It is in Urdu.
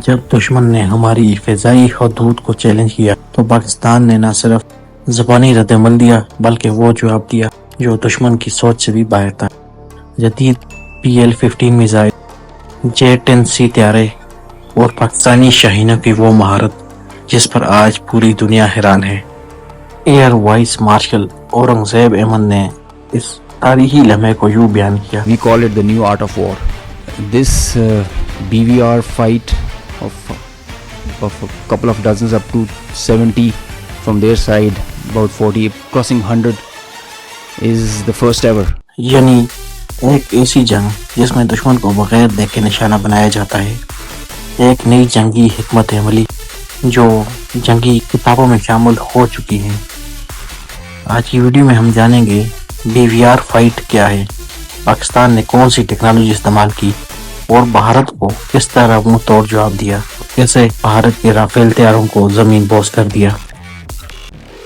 جب دشمن نے ہماری فضائی حدود کو چیلنج کیا تو پاکستان نے نہ صرف زبانی رد عمل دیا بلکہ وہ جواب دیا جو دشمن کی سوچ سے بھی باہر تھا۔ جدید PL-15 میزائل، J-10C طیارے اور پاکستانی شاہینوں کی وہ مہارت جس پر آج پوری دنیا حیران ہے۔ Air vice marshal Aurangzeb Ahmed نے اس تاریخی لمحے کو یوں بیان کیا۔ We call it the new art of war. This BVR fight of a couple of dozens up to 70 from their side, about 40 crossing 100 is the first ever. یعنی ایک ایسی جنگ جس میں دشمن کو بغیر دیکھے نشانہ بنایا جاتا ہے، ایک نئی جنگی حکمت عملی جو جنگی کتابوں میں شامل ہو چکی ہے۔ آج کی ویڈیو میں ہم جانیں گے BVR فائٹ کیا ہے، پاکستان نے کون سی ٹیکنالوجی استعمال کی اور بھارت کو کس طرح منہ توڑ جواب دیا، کیسے بھارت کے رافیل طیاروں کو زمین بوس کر دیا۔